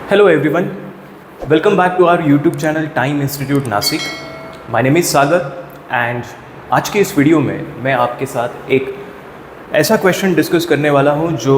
Hello everyone, welcome back to our YouTube channel Time Institute Nasik. My name is Sagar and आज के इस video में मैं आपके साथ एक ऐसा क्वेश्चन डिस्कस करने वाला हूँ जो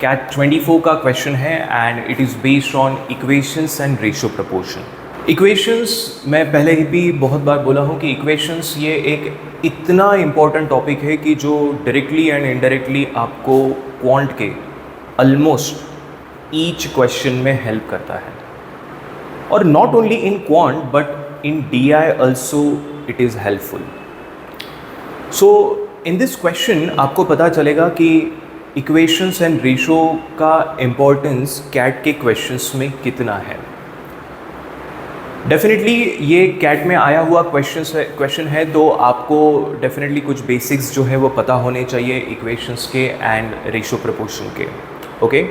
कैट 24 का क्वेश्चन है and it is based on equations and ratio proportion. Equations मैं पहले ही भी बहुत बार बोला हूँ कि इक्वेशंस ये एक इतना इम्पॉर्टेंट टॉपिक है कि जो डायरेक्टली एंड इनडायरेक्टली आपको क्वांट के ऑलमोस्ट ईच क्वेश्चन में हेल्प करता है. और not only in quant but in DI also it is helpful. So in this question आपको पता चलेगा कि इक्वेशंस एंड रेशो का इम्पोर्टेंस कैट के क्वेश्चंस में कितना है. डेफिनेटली ये कैट में आया हुआ क्वेश्चन है तो आपको डेफिनेटली कुछ बेसिक्स जो है वो पता होने चाहिए इक्वेशंस के एंड रेशो प्रपोर्शन के. ओके,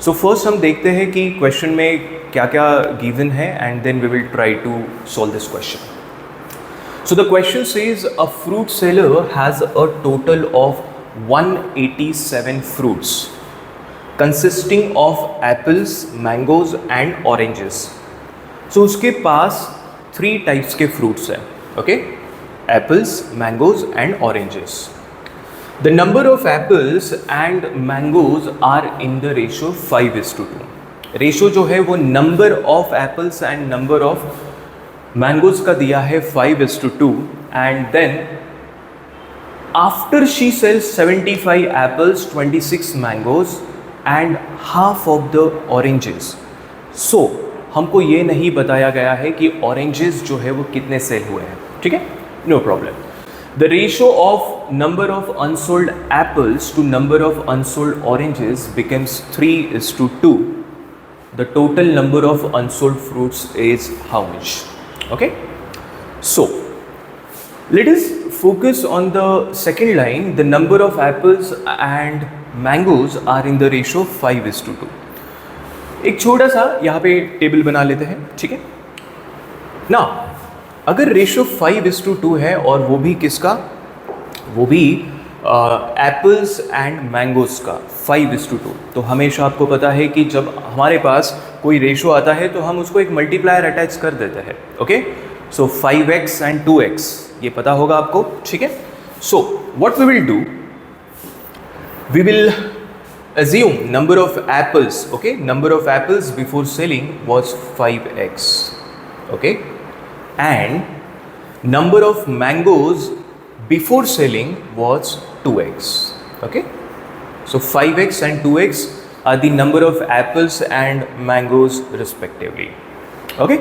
सो फर्स्ट हम देखते हैं कि क्वेश्चन में क्या क्या गिवन है and then we will try to solve this question. So the question says a fruit seller has a total of 187 fruits consisting of apples, mangoes and oranges. So उसके पास 3 types के fruits हैं. Okay, apples, mangoes and oranges. The number of apples and mangoes are in the ratio 5:2. Ratio जो है वो number of apples and number of mangoes का दिया है 5:2 and then after she sells 75 apples, 26 mangoes and half of the oranges. So हमको ये नहीं बताया गया है कि oranges जो है वो कितने सेल हुए हैं. ठीक है, no problem. The ratio of number of unsold apples to number of unsold oranges becomes 3:2. The total number of unsold fruits is how much? Okay, so let us focus on the second line. The number of apples and mangoes are in the ratio 5:2. एक छोटा सा यहाँ पे table बना लेते हैं. ठीक है ना, अगर रेशो 5:2 है और वो भी किसका, वो भी एप्पल्स एंड मैंगोज का 5:2, तो हमेशा आपको पता है कि जब हमारे पास कोई रेशो आता है तो हम उसको एक मल्टीप्लायर अटैच कर देते हैं. Okay, so 5x and 2x ये पता होगा आपको. ठीक है, so what we will do, we will assume number of apples. Okay, number of apples before selling was 5x. Okay, and number of mangoes before selling was 2x. Okay, so 5x and 2x are the number of apples and mangoes respectively. Okay,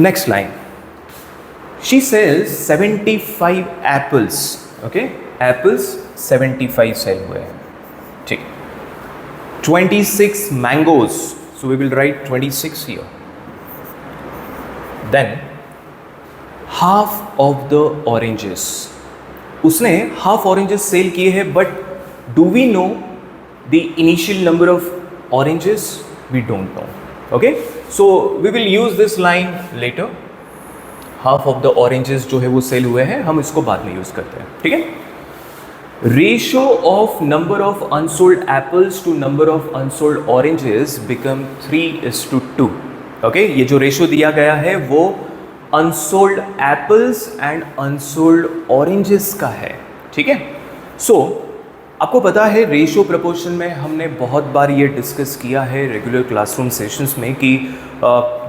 next line, she sells 75 apples. Okay, apples 75 cell हुए हैं. ठीक है, 26 mangoes, so we will write 26 here. Then half of the oranges, उसने half oranges cell किए हैं, but do we know the initial number of oranges? We don't know. Okay, so we will use this line later. half of the oranges जो है वो cell हुए हैं, हम इसको बाद में यूज करते हैं. ठीक है, ratio of number of unsold apples to number of unsold oranges become 3:2. Okay, ये जो रेशियो दिया गया है वो unsold apples and unsold oranges का है. ठीक है, सो आपको पता है रेशियो प्रपोर्शन में हमने बहुत बार ये डिस्कस किया है रेगुलर क्लासरूम सेशंस में कि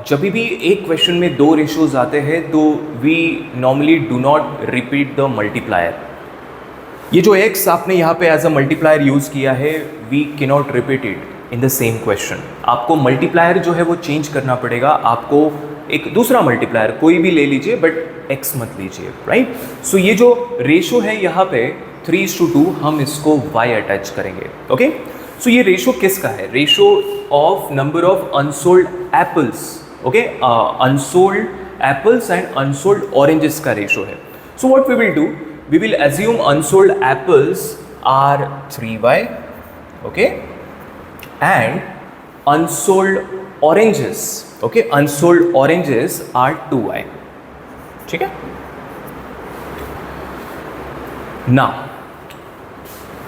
जब भी एक क्वेश्चन में 2 रेशियोज आते हैं तो we normally do not repeat the multiplier. ये जो x आपने यहाँ पे एज अ मल्टीप्लायर यूज़ किया है, we can not repeat it in the same question. आपको मल्टीप्लायर जो है वो चेंज करना पड़ेगा. आपको एक दूसरा मल्टीप्लायर कोई भी ले लीजिए बट x मत लीजिए. राइट, सो ये जो रेशो है यहाँ पे 3:2, हम इसको y अटैच करेंगे. ओके, सो ये रेशो किसका है, ratio of number of unsold apples. Okay, unsold apples and unsold oranges का रेशो है. So what we will do, we will assume unsold apples are 3y. Okay, and unsold oranges, okay, unsold oranges are 2y. ठीक है, now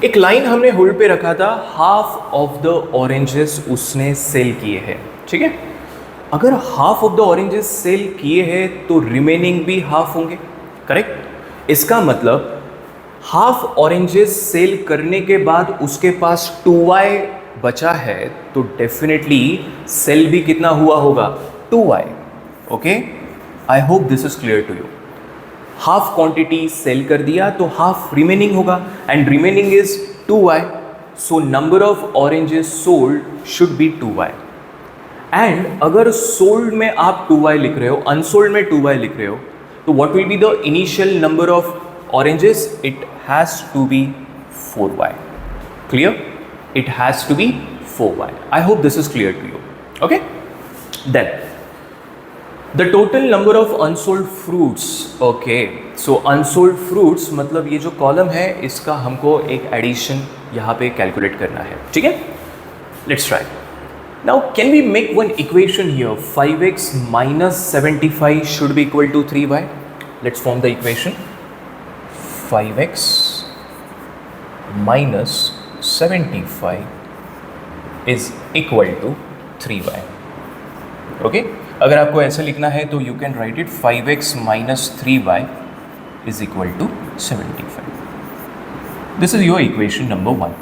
एक line हमने hold पे रखा था, half of the oranges उसने सेल किए हैं, ठीक है। अगर half of the oranges sell किए हैं तो रिमेनिंग भी हाफ होंगे, करेक्ट। इसका मतलब हाफ ऑरेंजेस सेल करने के बाद उसके पास 2y बचा है, तो डेफिनेटली सेल भी कितना हुआ होगा, 2y। Okay, I hope this is clear to you. Half quantity sell कर दिया तो हाफ रिमेनिंग होगा, and remaining is 2y, so number of oranges sold should be 2y। And अगर सोल्ड में आप 2y लिख रहे हो, अनसोल्ड में 2y लिख रहे हो, तो what will be the initial number of oranges? It has to be 4y. Clear? It has to be 4y. I hope this is clear to you. Okay? Then the total number of unsold fruits. Okay, so unsold fruits मतलब ये जो column है इसका हमको एक addition यहाँ पे calculate करना है, ठीक है। Let's try. Now can we make one equation here? 5x minus 75 should be equal to 3y. Let's form the equation. 5x minus 75 is equal to 3y. Okay, अगर आपको ऐसे लिखना है तो you can write it 5x minus 3y is equal to 75. This is your equation number 1.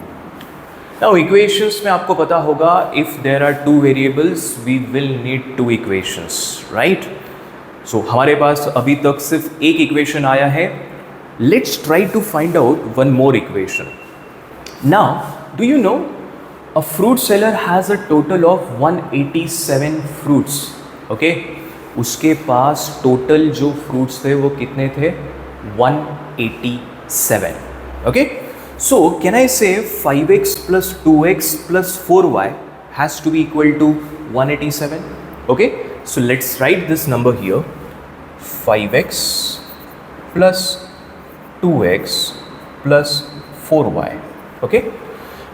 Now equations में आपको पता होगा, if there are two variables we will need two equations, right? So हमारे पास अभी तक सिर्फ एक इक्वेशन आया है. Let's try to find out one more equation. Now, do you know a fruit seller has a total of 187 fruits. Okay? उसके पास total जो fruits थे वो कितने थे? 187. Okay? So can I say 5x plus 2x plus 4y has to be equal to 187? Okay? So let's write this number here. 5x plus 2x plus 4y, okay,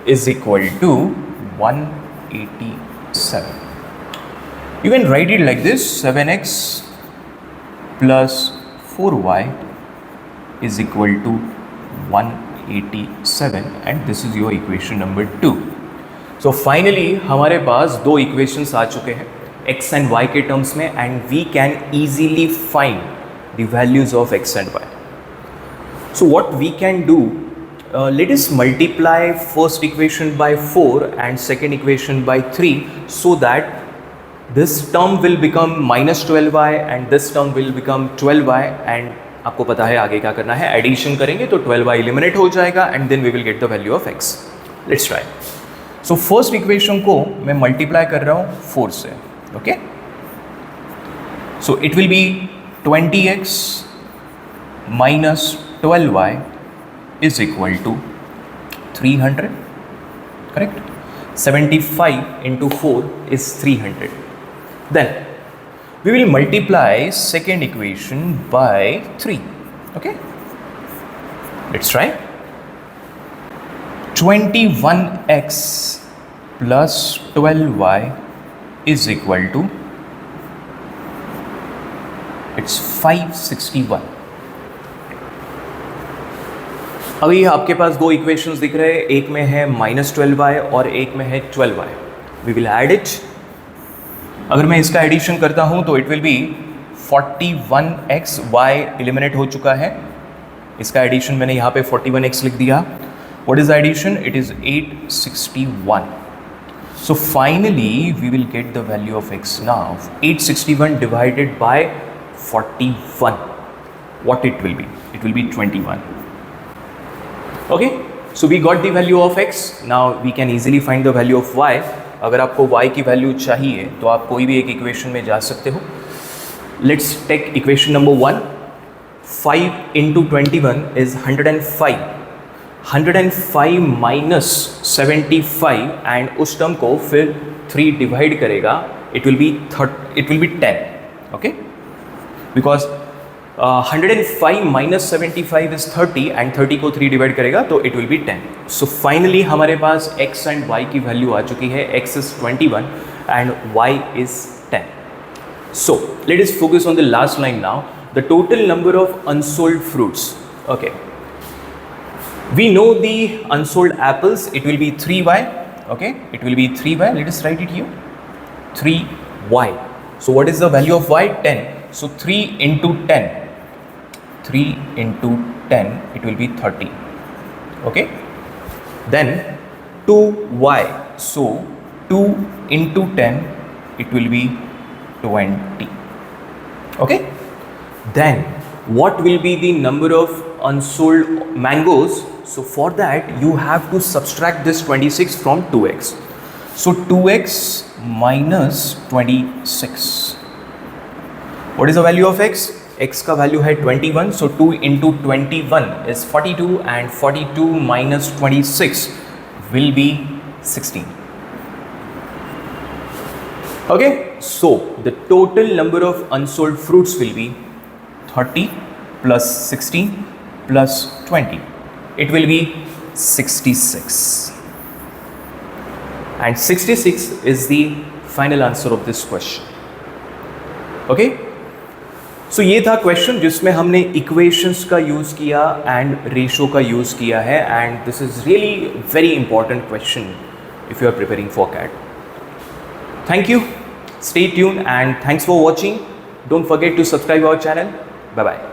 is equal to 187. You can write it like this: 7x plus 4y is equal to 187, and this is your equation number 2. So finally हमारे पास दो equations आ चुके हैं x and y के terms में, and we can easily find the values of x and y. So what we can do, let us multiply first equation by 4 and second equation by 3, so that this term will become minus 12y and this term will become 12y, and आपको पता है आगे क्या करना है, addition करेंगे तो 12y eliminate हो जाएगा, and then we will get the value of x. Let's try. So first equation को मैं multiply कर रहा हूँ 4 से, okay? So it will be 20x minus 12y is equal to 300, correct? 75 into 4 is 300. Then we will multiply second equation by 3, okay? Let's try. 21x plus 12y is equal to, it's 561. अभी आपके पास दो equations दिख रहे हैं, एक में है -12y और एक में है 12y. We will add it. अगर मैं इसका एडिशन करता हूँ तो it will be 41x, y eliminate हो चुका है, इसका एडिशन मैंने यहाँ पे 41x लिख दिया. What is addition? It is 861. So finally we will get the value of x now. 861 divided by 41, what it will be? It will be 21. Okay, so we got the value of x. Now we can easily find the value of y. अगर आपको y की value चाहिए तो आप कोई भी एक equation में जा सकते हो. Let's take equation number 1. 5 into 21 is 105. 105 minus 75, and उस टर्म को फिर 3 डिवाइड करेगा, it will be 10. Okay, because 105 minus 75 is 30, and 30 को 3 डिवाइड करेगा तो it will be 10. So finally हमारे पास x and y की वैल्यू आ चुकी है. x is 21 and y is 10. So let us focus on the last line now. The total number of unsold fruits. Okay. We know the unsold apples, it will be 3y, okay, it will be 3y. Let us write it here, 3y. So what is the value of y? 10. So 3 into 10, 3 into 10, it will be 30, okay. Then 2y, so 2 into 10, it will be 20, okay. Then what will be the number of unsold mangoes? So for that you have to subtract this 26 from 2x. So 2x minus 26. What is the value of x? X का value है 21. So 2 into 21 is 42, and 42 minus 26 will be 16. Okay, so the total number of unsold fruits will be 30 plus 16 plus 20. It will be 66. And 66 is the final answer of this question. Okay? So ये था question जिसमें हमने equations का use किया and ratio का use किया है, and this is really very important question if you are preparing for CAT. Thank you. Stay tuned and thanks for watching. Don't forget to subscribe our channel. Bye bye.